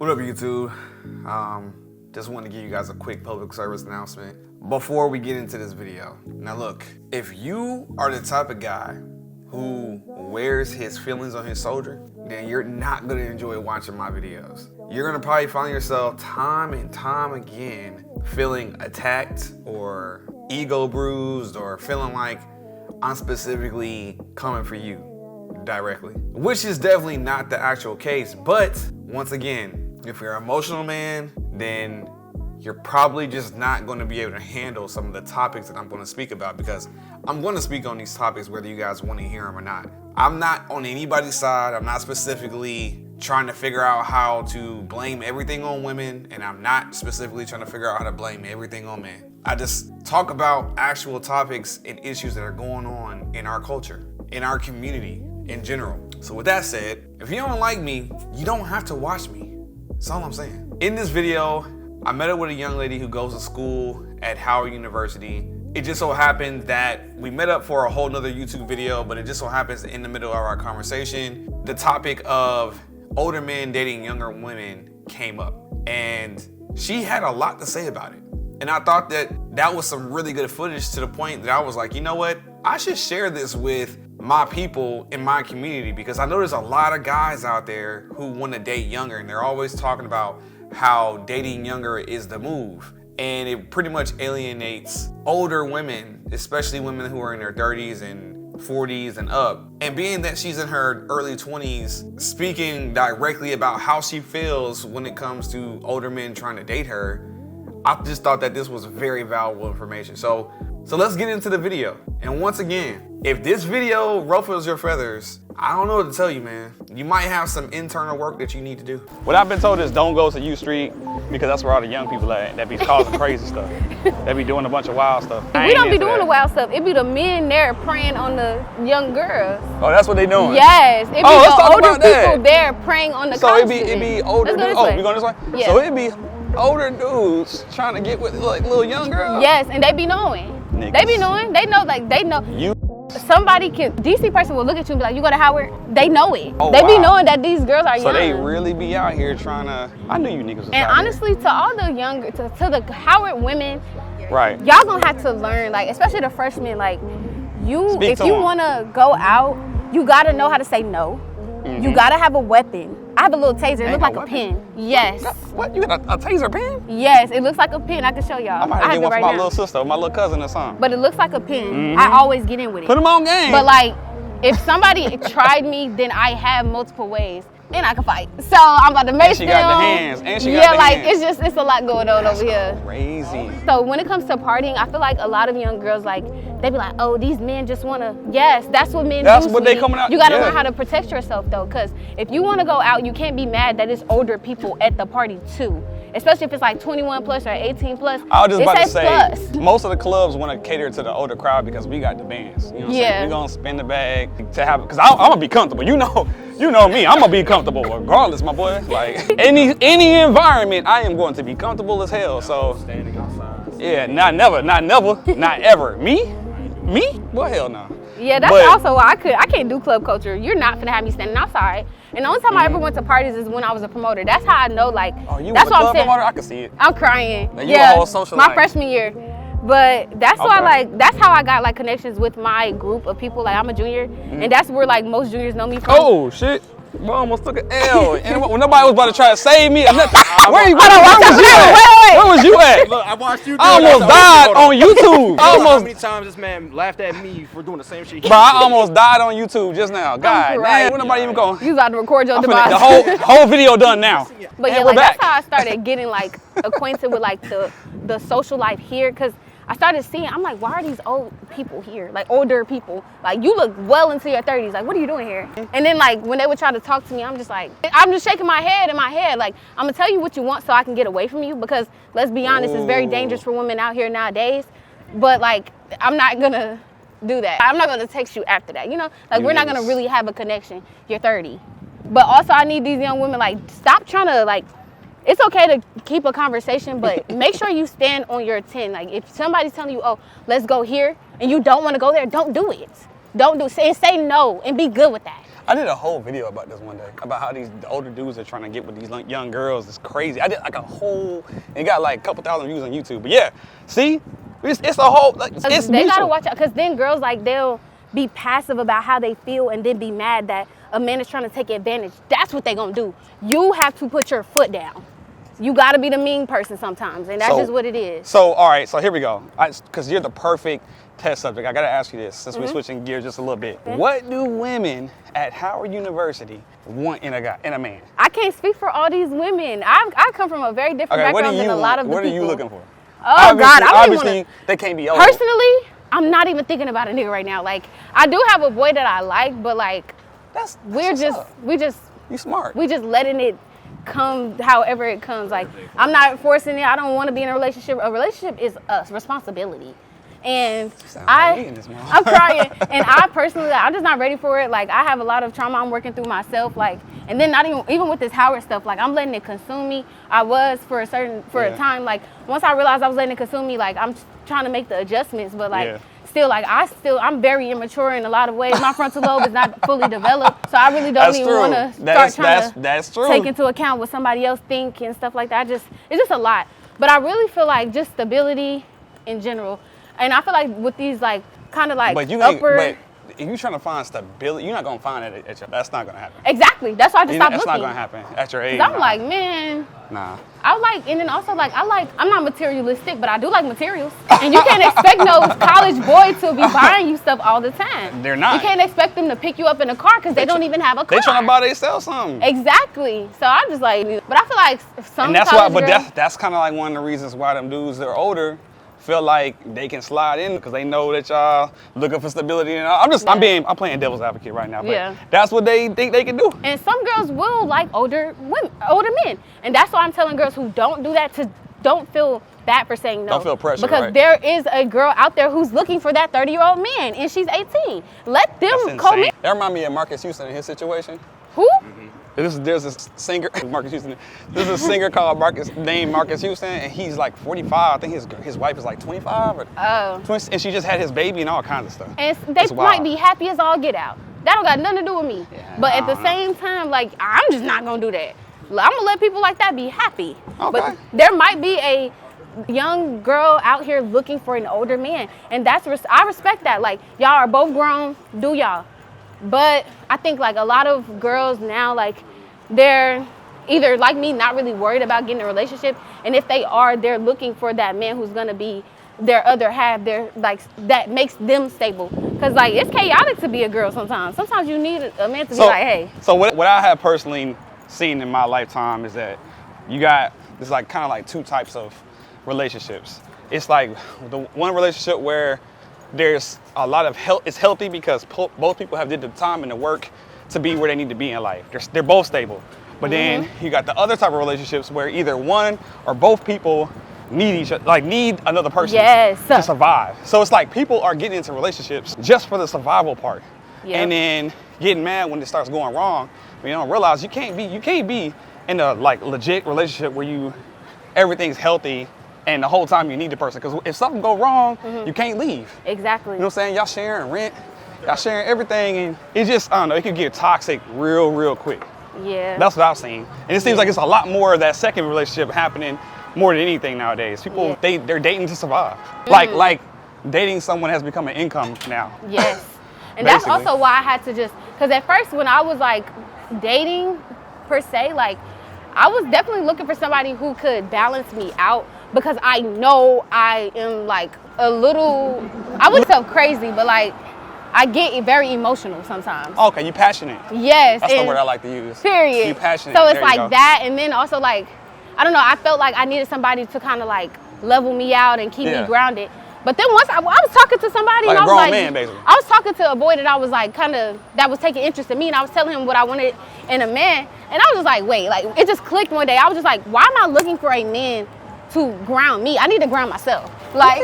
What up, YouTube? Just want to give you guys a quick public service announcement before we get into this video. Now look, if you are the type of guy who wears his feelings on his shoulder, then you're not gonna enjoy watching my videos. You're gonna probably find yourself time and time again feeling attacked or ego bruised or feeling like I'm specifically coming for you directly, which is definitely not the actual case. But once again, if you're an emotional man, then you're probably just not going to be able to handle some of the topics that I'm going to speak about, because I'm going to speak on these topics whether you guys want to hear them or not. I'm not on anybody's side. I'm not specifically trying to figure out how to blame everything on women, and I'm not specifically trying to figure out how to blame everything on men. I just talk about actual topics and issues that are going on in our culture, in our community in general. So with that said, if you don't like me, you don't have to watch me. That's all I'm saying. In this video, I met up with a young lady who goes to school at Howard University. It just so happened that we met up for a whole nother YouTube video, but it just so happens in the middle of our conversation, the topic of older men dating younger women came up, and she had a lot to say about it. And I thought that was some really good footage, to the point that I was like, you know what? I should share this with my people in my community, because I know there's a lot of guys out there who want to date younger, and they're always talking about how dating younger is the move. And it pretty much alienates older women, especially women who are in their 30s and 40s and up. And being that she's in her early 20s, speaking directly about how she feels when it comes to older men trying to date her, I just thought that this was very valuable information. So let's get into the video. And once again, if this video ruffles your feathers, I don't know what to tell you, man. You might have some internal work that you need to do. What I've been told is don't go to U Street, because that's where all the young people at that be causing crazy stuff. They be doing a bunch of wild stuff. We don't be doing the wild stuff. It be the men there preying on the young girls. Oh, that's what they doing? Yes. It be the older people there preying on the So it be older dudes. Oh, we going this way? Yeah. So it be older dudes trying to get with like little young girls? Yes, and they be knowing. Niggas. They be knowing. They know, like, they know. You. Somebody can, DC person will look at you and be like, you go to Howard? They know it. Oh, they wow. be knowing that these girls are young. So they really be out here trying to, I knew you niggas was And out honestly, to all the younger, to the Howard women, here. Right. y'all gonna have to learn, like, especially the freshmen, like, if you wanna go out, you gotta know how to say no. Mm-hmm. You gotta have a weapon. I have a little taser. It looks like a pen. Yes. What? You got a taser pen? Yes, it looks like a pen. I can show y'all. I might have to get one for my little sister or my little cousin or something. But it looks like a pen. Mm-hmm. I always get in with it. Put them on game. But like, if somebody tried me, then I have multiple ways. And I can fight. So I'm about to make she got the hands. And she got the hands. hands. It's a lot going on over here. Crazy. So when it comes to partying, I feel like a lot of young girls, like, they be like, oh, these men just wanna, yes, that's what men do. That's what they coming out. You gotta learn how to protect yourself though, because if you wanna go out, you can't be mad that it's older people at the party too. Especially if it's like 21 plus or 18 plus. I was just about to say, plus. most of the clubs want to cater to the older crowd because we got the bands. You know what I'm saying? We're going to spend the bag to have, because I'm going to be comfortable. You know me, I'm going to be comfortable regardless, my boy. Like, any environment, I am going to be comfortable as hell. So, Standing outside. yeah, not ever. Me? Well, hell no. Yeah, that's also why I can't do club culture. You're not finna have me standing outside. And the only time I ever went to parties is when I was a promoter. That's how I know, like, Oh, you that's was a what club I'm saying. promoter? I can see it. I'm crying. Now, you a whole socialite. My freshman year. But that's why, Okay. like, that's how I got like connections with my group of people. Like, I'm a junior, and that's where like most juniors know me from. Oh, shit. I almost took an L. And when nobody was about to try to save me, where was you at? Look, I watched you do I almost died on YouTube. How many times this man laughed at me for doing the same shit? Bro, I almost died on YouTube just now. God damn, when nobody even going. You about to record your The demise. whole video done now. But and yeah, we're like back. that's how I started getting like acquainted with like the social life here, because I started seeing, I'm like, why are these old people here? Like older people. Like, you look well into your 30s. Like, what are you doing here? And then like when they would try to talk to me, I'm just shaking my head in my head. Like, I'm gonna tell you what you want so I can get away from you, because let's be honest, it's very dangerous for women out here nowadays. But like, I'm not gonna do that. I'm not gonna text you after that, you know? Like, we're not gonna really have a connection. You're 30. But also I need these young women, like, stop trying to like, it's okay to keep a conversation, but make sure you stand on your 10. Like, if somebody's telling you, oh, let's go here, and you don't want to go there, don't do it. Don't do and say no and be good with that. I did a whole video about this one day, about how the older dudes are trying to get with these young girls. It's crazy. I did like a whole, it got like a couple thousand views on YouTube. But yeah, see, it's a whole, like, it's They mutual. gotta watch out, because then girls, like, they'll be passive about how they feel and then be mad that a man is trying to take advantage. That's what they gonna do. You have to put your foot down. You gotta be the mean person sometimes, and that's just what it is. So, all right, so here we go. Because you're the perfect test subject. I gotta ask you this, since we're switching gears just a little bit. Okay. What do women at Howard University want in a man? I can't speak for all these women. I come from a very different background than a lot of the What people. are you looking for? Oh God, I don't obviously even they can't be old. Personally, I'm not even thinking about a nigga right now. Like, I do have a boy that I like, but like, You smart. we just letting it come however it comes. Like, I'm not forcing it. I don't want to be in a relationship. A relationship is a responsibility. And I'm crying. And I personally, I'm just not ready for it. Like, I have a lot of trauma I'm working through myself. Like, and then not even with this Howard stuff, like, I'm letting it consume me. I was for a time. Like, once I realized I was letting it consume me, like, I'm trying to make the adjustments, but like, still, like, I'm very immature in a lot of ways. My frontal lobe is not fully developed, so I really don't even want to start trying to take into account what somebody else think and stuff like that. It's just a lot. But I really feel like just stability in general. And I feel like with these, like, kind of like but if you're trying to find stability, you're not gonna find it that's not gonna happen. Exactly. That's why I just stopped looking. That's not gonna happen at your age. I'm like, man. Nah. And then also, like, I'm not materialistic, but I do like materials. And you can't expect no college boy to be buying you stuff all the time. They're not. You can't expect them to pick you up in a car because they don't even have a car. They trying to buy themselves something. Exactly. So I'm just like, but I feel like if some and that's college why, girl, that's kind of like one of the reasons why them dudes that are older feel like they can slide in because they know that y'all looking for stability. And I'm playing devil's advocate right now. But that's what they think they can do. And some girls will like older men, and that's why I'm telling girls who don't do that to don't feel bad for saying no. Don't feel pressure, because there is a girl out there who's looking for that 30-year-old man, and she's 18. Let them call me. That remind me of Marcus Houston in his situation. Who? There's a singer, Marcus Houston. There's a singer named Marcus Houston, and he's like 45. I think his wife is like 25 or 20, and she just had his baby and all kinds of stuff. And they might be happy as all get out. That don't got nothing to do with me. Yeah, but at the same time, like, I'm just not gonna do that. I'm gonna let people like that be happy. Okay. But there might be a young girl out here looking for an older man, and I respect that. Like, y'all are both grown, do y'all. But I think, like, a lot of girls now, like, they're either like me, not really worried about getting a relationship, and if they are, they're looking for that man who's gonna be their other half, that makes them stable. Because, like, it's chaotic to be a girl sometimes. Sometimes you need a man to be like, hey. So what I have personally seen in my lifetime is that there's like kind of like two types of relationships. It's like the one relationship where there's a lot of it's healthy because both people have did the time and the work to be where they need to be in life. They're both stable. But then you got the other type of relationships where either one or both people need need another person to survive. So it's like people are getting into relationships just for the survival part. Yep. And then getting mad when it starts going wrong. You don't realize you can't be in a like legit relationship where everything's healthy and the whole time you need the person, because if something go wrong, you can't leave. Exactly. You know what I'm saying? Y'all sharing rent, y'all sharing everything, and it just, I don't know, it can get toxic real quick. Yeah. That's what I've seen. And it seems like it's a lot more of that second relationship happening more than anything nowadays. People, they're dating to survive. Like dating someone has become an income now. Yes. And that's also why I had to because at first when I was like dating per se, like, I was definitely looking for somebody who could balance me out, because I know I am like a little, I wouldn't say crazy, but like I get very emotional sometimes. Okay, you passionate. Yes. That's the word I like to use. Period. You passionate. So it's like that, and then also like, I don't know, I felt like I needed somebody to kind of like level me out and keep me grounded. But then once I was talking to somebody, like and I was like, man, basically. I was talking to a boy that I was like that was taking interest in me, and I was telling him what I wanted in a man, and I was just like, wait, like, it just clicked one day. I was just like, why am I looking for a man to ground me? I need to ground myself. Like,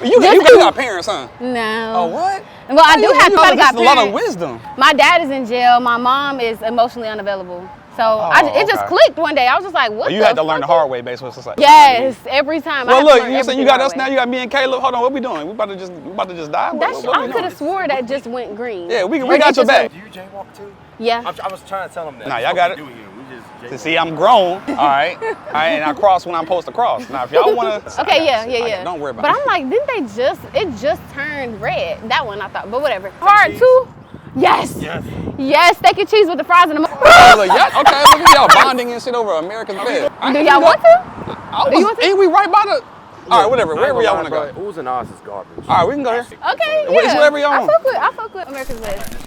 you got parents, huh? No. Oh, what? Well, I do have somebody got parents. A lot of wisdom. My dad is in jail. My mom is emotionally unavailable. So it just clicked one day. I was just like, what? You had to learn the hard way, basically. It's like, yes, every time. Well, look, you said you got us now. You got me and Caleb. Hold on, what we doing? We about to just die? I could have swore that just went green. Yeah, we got your back. Do you jaywalk too? Yeah. I was trying to tell him that. Nah, y'all got it. We just jaywalk. See, I'm grown. All right, and I cross when I'm supposed to cross. Now, if y'all wanna. Okay, yeah. Don't worry about it. it. But I'm like, didn't it just turned red? That one I thought, but whatever. Part 2. Yes. Yes, steak and cheese with the fries and the. Look, okay, look at y'all bonding and shit over American fed. Do y'all want to? Ain't we right by the? All right, whatever. Wherever y'all want to go. Oohs and ahs is garbage. All right, we can go here. Okay. It's wherever y'all want. I fuck with America's Best.